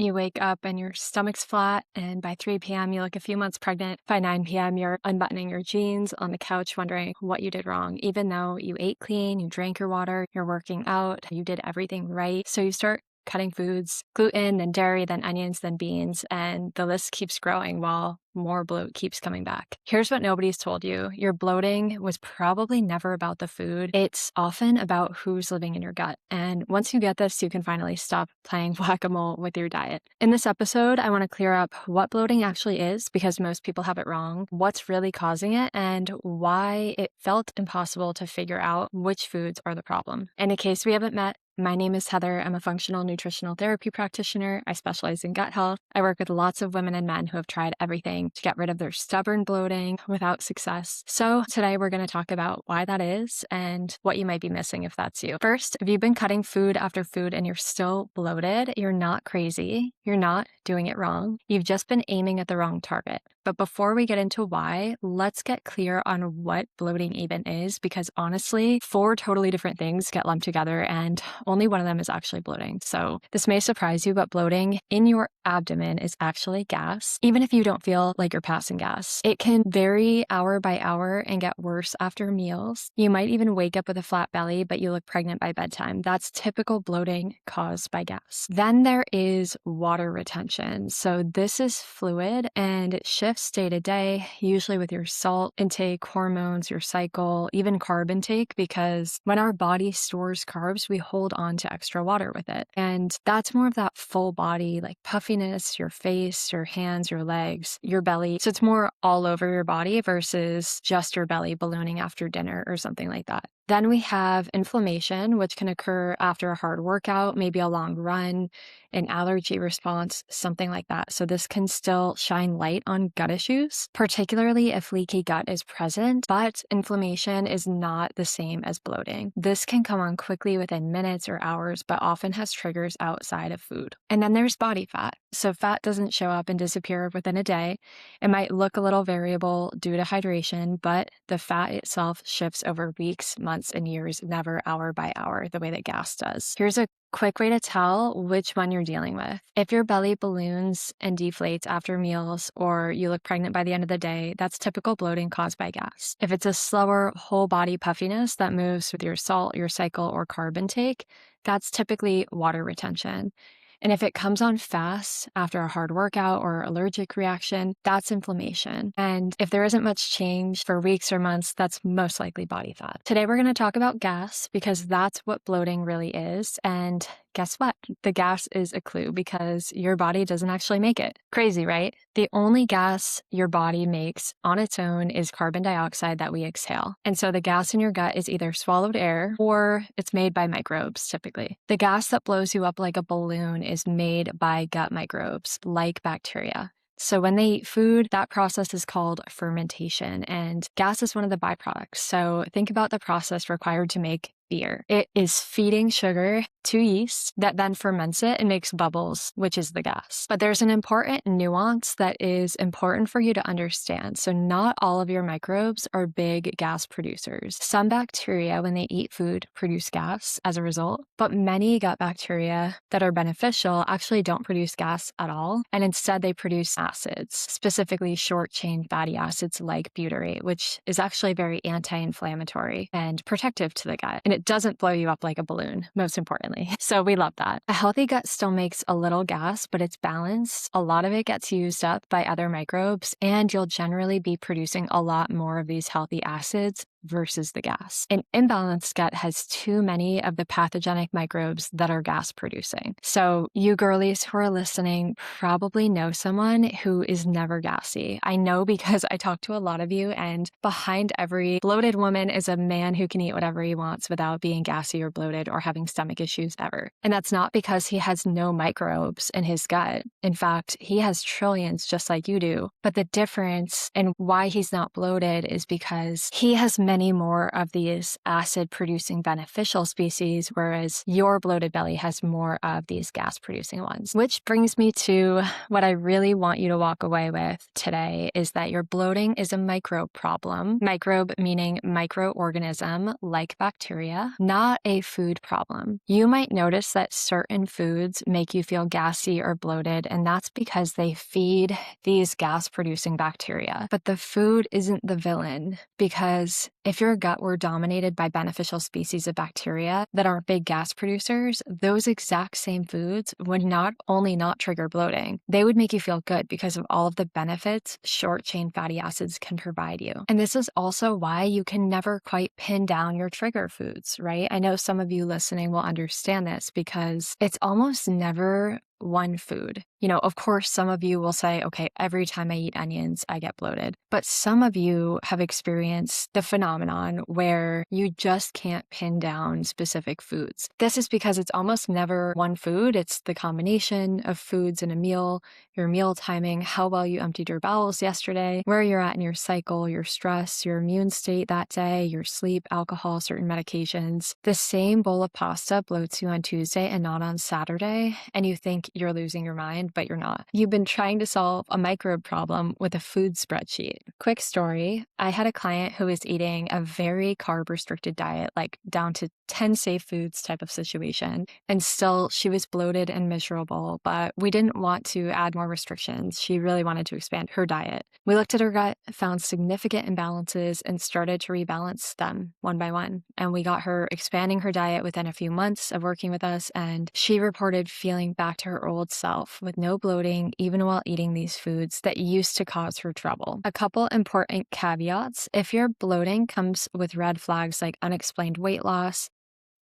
You wake up and your stomach's flat, and by 3 p.m., you look a few months pregnant. By 9 p.m., you're unbuttoning your jeans on the couch, wondering what you did wrong, even though you ate clean, you drank your water, you're working out, you did everything right. So you start cutting foods, gluten, then dairy, then onions, then beans, and the list keeps growing while more bloat keeps coming back. Here's what nobody's told you. Your bloating was probably never about the food. It's often about who's living in your gut. And once you get this, you can finally stop playing whack-a-mole with your diet. In this episode, I want to clear up what bloating actually is, because most people have it wrong, what's really causing it, and why it felt impossible to figure out which foods are the problem. And in case we haven't met, my name is Heather. I'm a functional nutritional therapy practitioner. I specialize in gut health. I work with lots of women and men who have tried everything to get rid of their stubborn bloating without success. So today we're going to talk about why that is and what you might be missing if that's you. First, if you've been cutting food after food and you're still bloated, you're not crazy. You're not doing it wrong. You've just been aiming at the wrong target. But before we get into why, let's get clear on what bloating even is, because honestly, 4 totally different things get lumped together and only one of them is actually bloating. So this may surprise you, but bloating in your abdomen is actually gas, even if you don't feel like you're passing gas. It can vary hour by hour and get worse after meals. You might even wake up with a flat belly, but you look pregnant by bedtime. That's typical bloating caused by gas. Then there is water retention. So this is fluid and it shifts day to day, usually with your salt intake, hormones, your cycle, even carb intake, because when our body stores carbs, we hold on to extra water with it. And that's more of that full body, like puffiness, your face, your hands, your legs, your belly. So it's more all over your body versus just your belly ballooning after dinner or something like that. Then we have inflammation, which can occur after a hard workout, maybe a long run, an allergy response, something like that. So this can still shine light on gut issues, particularly if leaky gut is present, but inflammation is not the same as bloating. This can come on quickly within minutes or hours, but often has triggers outside of food. And then there's body fat. So fat doesn't show up and disappear within a day. It might look a little variable due to hydration, but the fat itself shifts over weeks, months, and years, never hour by hour, the way that gas does. Here's a quick way to tell which one you're dealing with. If your belly balloons and deflates after meals, or you look pregnant by the end of the day, that's typical bloating caused by gas. If it's a slower whole body puffiness that moves with your salt, your cycle, or carb intake, that's typically water retention. And if it comes on fast after a hard workout or allergic reaction, that's inflammation. And if there isn't much change for weeks or months, that's most likely body fat. Today, we're going to talk about gas because that's what bloating really is. And guess what? The gas is a clue because your body doesn't actually make it. Crazy, right? The only gas your body makes on its own is carbon dioxide that we exhale. And so the gas in your gut is either swallowed air or it's made by microbes, typically. The gas that blows you up like a balloon is made by gut microbes, like bacteria. So when they eat food, that process is called fermentation, and gas is one of the byproducts. So think about the process required to make beer. It is feeding sugar to yeast that then ferments it and makes bubbles, which is the gas. But there's an important nuance that is important for you to understand. So not all of your microbes are big gas producers. Some bacteria, when they eat food, produce gas as a result, but many gut bacteria that are beneficial actually don't produce gas at all, and instead they produce acids, specifically short-chain fatty acids like butyrate, which is actually very anti-inflammatory and protective to the gut. And it doesn't blow you up like a balloon, most importantly. So we love that. A healthy gut still makes a little gas, but it's balanced. A lot of it gets used up by other microbes, and you'll generally be producing a lot more of these healthy acids versus the gas. An imbalanced gut has too many of the pathogenic microbes that are gas producing. So you girlies who are listening probably know someone who is never gassy. I know because I talk to a lot of you, and behind every bloated woman is a man who can eat whatever he wants without being gassy or bloated or having stomach issues ever. And that's not because he has no microbes in his gut. In fact, he has trillions just like you do. But the difference and why he's not bloated is because he has many more of these acid-producing beneficial species, whereas your bloated belly has more of these gas-producing ones. Which brings me to what I really want you to walk away with today is that your bloating is a microbe problem. Microbe meaning microorganism like bacteria, not a food problem. You might notice that certain foods make you feel gassy or bloated, and that's because they feed these gas-producing bacteria. But the food isn't the villain, because if your gut were dominated by beneficial species of bacteria that aren't big gas producers, those exact same foods would not only not trigger bloating, they would make you feel good because of all of the benefits short-chain fatty acids can provide you. And this is also why you can never quite pin down your trigger foods, right? I know some of you listening will understand this because it's almost never one food. Of course, some of you will say, okay, every time I eat onions, I get bloated. But some of you have experienced the phenomenon where you just can't pin down specific foods. This is because it's almost never one food. It's the combination of foods in a meal, your meal timing, how well you emptied your bowels yesterday, where you're at in your cycle, your stress, your immune state that day, your sleep, alcohol, certain medications. The same bowl of pasta bloats you on Tuesday and not on Saturday, and you think you're losing your mind, but you're not. You've been trying to solve a microbe problem with a food spreadsheet. Quick story, I had a client who was eating a very carb-restricted diet, like down to 10 safe foods type of situation, and still she was bloated and miserable, but we didn't want to add more restrictions. She really wanted to expand her diet. We looked at her gut, found significant imbalances, and started to rebalance them one by one. And we got her expanding her diet within a few months of working with us, and she reported feeling back to her old self with no bloating, even while eating these foods that used to cause her trouble. A couple important caveats. If your bloating comes with red flags like unexplained weight loss,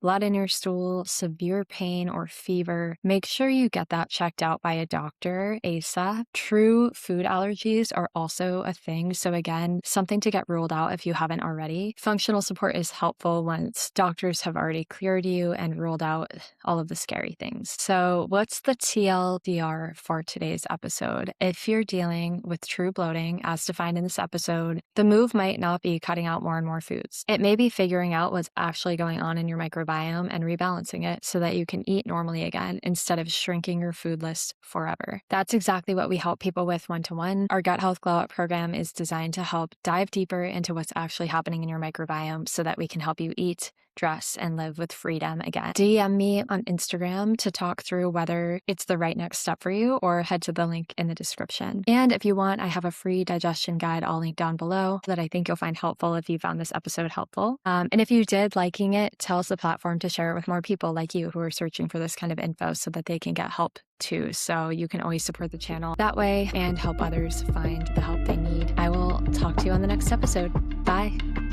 blood in your stool, severe pain, or fever, make sure you get that checked out by a doctor ASAP. True food allergies are also a thing, so again, something to get ruled out if you haven't already. Functional support is helpful once doctors have already cleared you and ruled out all of the scary things. So what's the TLDR for today's episode? If you're dealing with true bloating, as defined in this episode, the move might not be cutting out more and more foods. It may be figuring out what's actually going on in your microbiome and rebalancing it so that you can eat normally again instead of shrinking your food list forever. That's exactly what we help people with one-to-one. Our Gut Health Glow Up program is designed to help dive deeper into what's actually happening in your microbiome so that we can help you eat, dress, and live with freedom again. DM me on Instagram to talk through whether it's the right next step for you, or head to the link in the description. And if you want, I have a free digestion guide I'll link down below that I think you'll find helpful if you found this episode helpful. And if you did liking it, tell us the platform to share it with more people like you who are searching for this kind of info so that they can get help too. So you can always support the channel that way and help others find the help they need. I will talk to you on the next episode. Bye.